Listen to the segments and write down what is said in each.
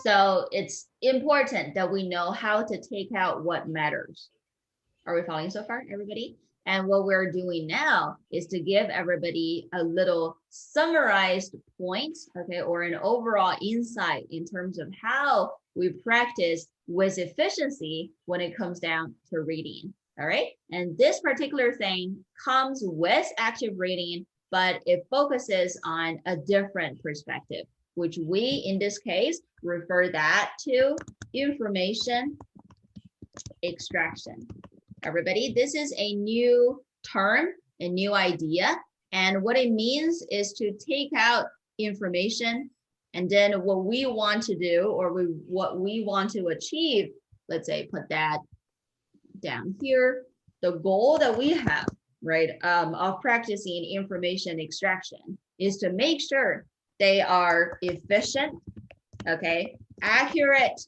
So it's important that we know how to take out what matters. Are we following so far, everybody? And what we're doing now is to give everybody a little summarized point, okay, or an overall insight in terms of how we practice with efficiency when it comes down to reading, all right? And this particular thing comes with active reading, but it focuses on a different perspective, which we, in this case, refer that to information extraction. Everybody, this is a new term, a new idea. And what it means is to take out information and then what we want to do or what we want to achieve, let's say, put that down here. The goal that we have, right, of practicing information extraction is to make sure they are efficient, okay, accurate,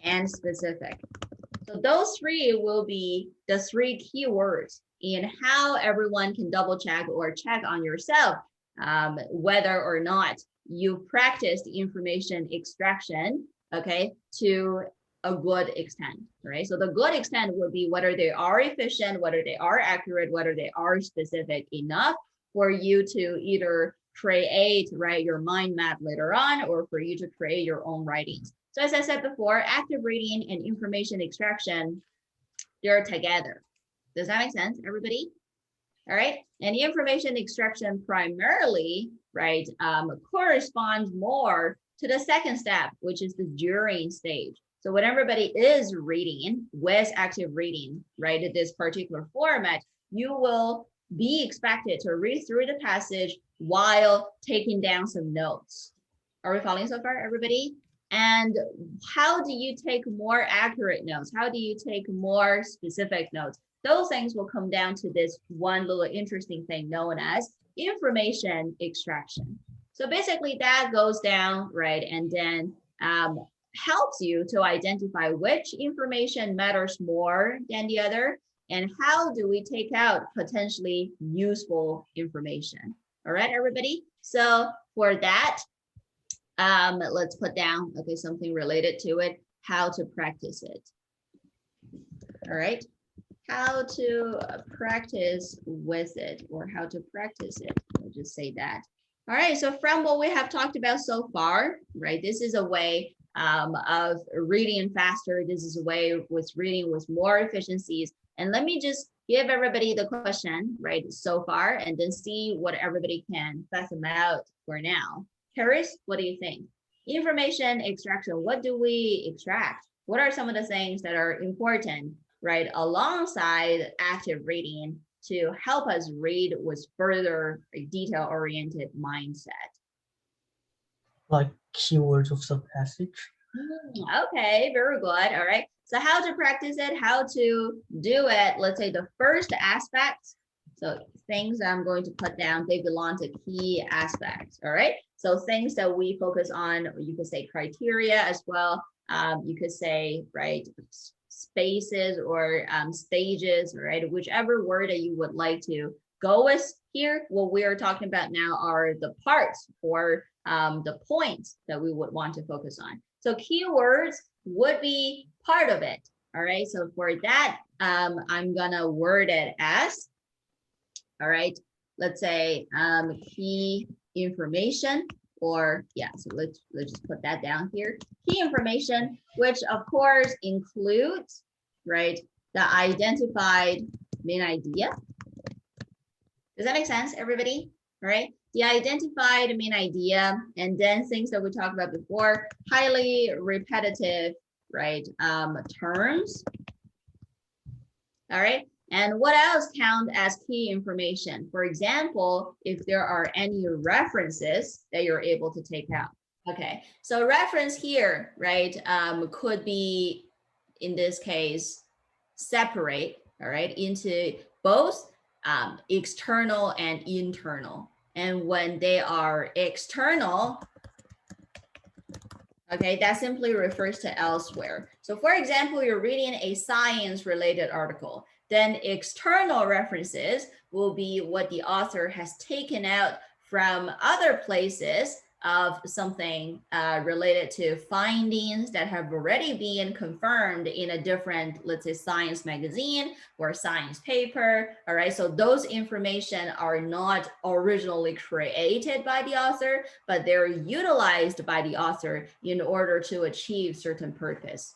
and specific. So those three will be the three keywords in how everyone can double check or check on yourself whether or not you practiced information extraction, okay, to a good extent, right? So the good extent will be whether they are efficient, whether they are accurate, whether they are specific enough for you to either create, right, your mind map later on, or for you to create your own writings. So as I said before, active reading and information extraction, they're together. Does that make sense, everybody? All right, and information extraction primarily, right, corresponds more to the second step, which is the during stage. So when everybody is reading with active reading, right, in this particular format, you will be expected to read through the passage while taking down some notes. Are we following so far, everybody? And how do you take more accurate notes? How do you take more specific notes? Those things will come down to this one little interesting thing known as information extraction. So basically that goes down, right, and then helps you to identify which information matters more than the other, and how do we take out potentially useful information. All right, everybody? So for that, let's put down, okay, something related to it, how to practice it. All right, how to practice with it, or how to practice it. I'll just say that. All right, so from what we have talked about so far, right, this is a way of reading faster. This is a way with reading with more efficiencies. And let me just give everybody the question, right, so far, and then see what everybody can fathom out for now. Harris, what do you think? Information extraction, what do we extract? What are some of the things that are important, right, alongside active reading to help us read with further detail-oriented mindset? Like keywords of the passage. Okay, very good. All right. So how to practice it, how to do it. Let's say the first aspect. So things I'm going to put down, they belong to key aspects. All right. So things that we focus on, or you could say criteria as well. You could say, right, spaces or stages, right? Whichever word that you would like to go with here. What we are talking about now are the parts or the points that we would want to focus on. So keywords would be part of it. All right. So for that, I'm gonna word it as, all right, let's say key information, or yeah, so let's just put that down here. Key information, which of course includes, right, the identified main idea. Does that make sense, everybody? All right, the identified main idea, and then things that we talked about before, highly repetitive, right, terms. All right, and what else count as key information? For example, if there are any references that you're able to take out. Okay, so reference here, right, could be, in this case, separate, all right, into both external and internal. And when they are external, okay, that simply refers to elsewhere. So for example, you're reading a science-related article, then external references will be what the author has taken out from other places, of something related to findings that have already been confirmed in a different, let's say, science magazine or science paper. All right, so those information are not originally created by the author, but they're utilized by the author in order to achieve certain purpose.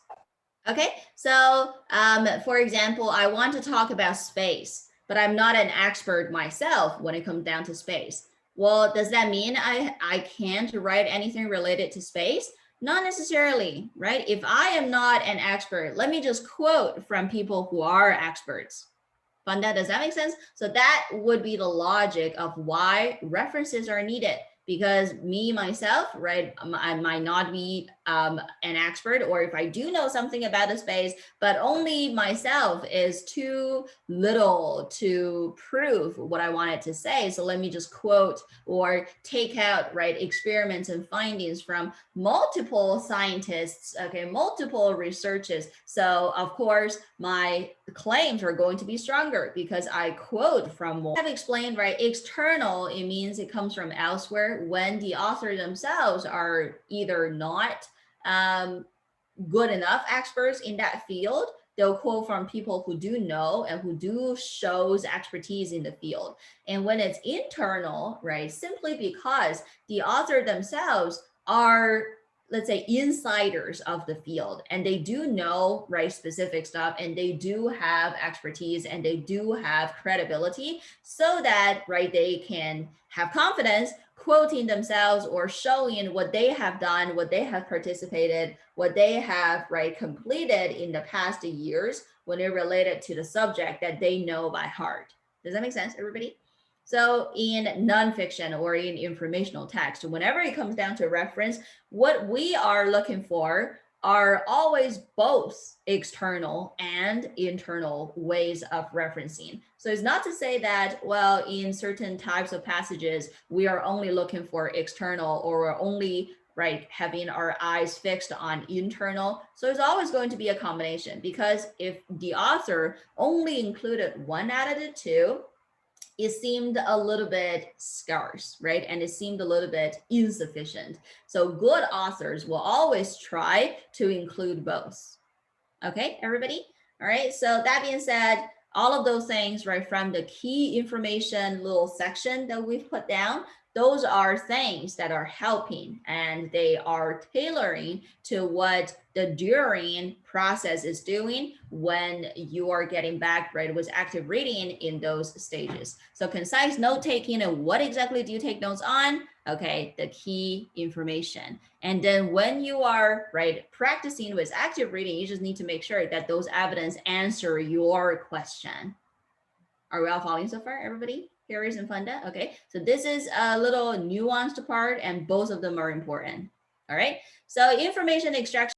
Okay, so for example, I want to talk about space, but I'm not an expert myself when it comes down to space. Well, does that mean I can't write anything related to space? Not necessarily, right? If I am not an expert, let me just quote from people who are experts. Funda, does that make sense? So that would be the logic of why references are needed. Because me, myself, right, I might not be an expert, or if I do know something about the space, but only myself is too little to prove what I wanted to say. So let me just quote or take out, right, experiments and findings from multiple scientists, okay, multiple researches. So of course, my claims are going to be stronger because I quote from more. I've explained, right, external, it means it comes from elsewhere when the author themselves are either not good enough experts in that field. They'll quote from people who do know and who do shows expertise in the field. And when it's internal, right, simply because the author themselves are, let's say, insiders of the field, and they do know, right, specific stuff, and they do have expertise, and they do have credibility, so that, right, they can have confidence quoting themselves or showing what they have done, what they have participated, what they have, right, completed in the past years when it related to the subject that they know by heart. Does that make sense, everybody? So in nonfiction or in informational text, whenever it comes down to reference, what we are looking for are always both external and internal ways of referencing. So it's not to say that, well, in certain types of passages, we are only looking for external, or we're only, right, having our eyes fixed on internal. So it's always going to be a combination, because if the author only included one out of the two, it seemed a little bit scarce, right? And it seemed a little bit insufficient. So good authors will always try to include both. Okay, everybody? All right, so that being said, all of those things, right, from the key information little section that we've put down, those are things that are helping, and they are tailoring to what the during process is doing when you are getting back, right, with active reading in those stages. So concise note-taking, and what exactly do you take notes on? Okay, the key information. And then when you are, right, practicing with active reading, you just need to make sure that those evidence answer your question. Are we all following so far, everybody? Harris and Funda? Okay, so this is a little nuanced part, and both of them are important. All right, so information extraction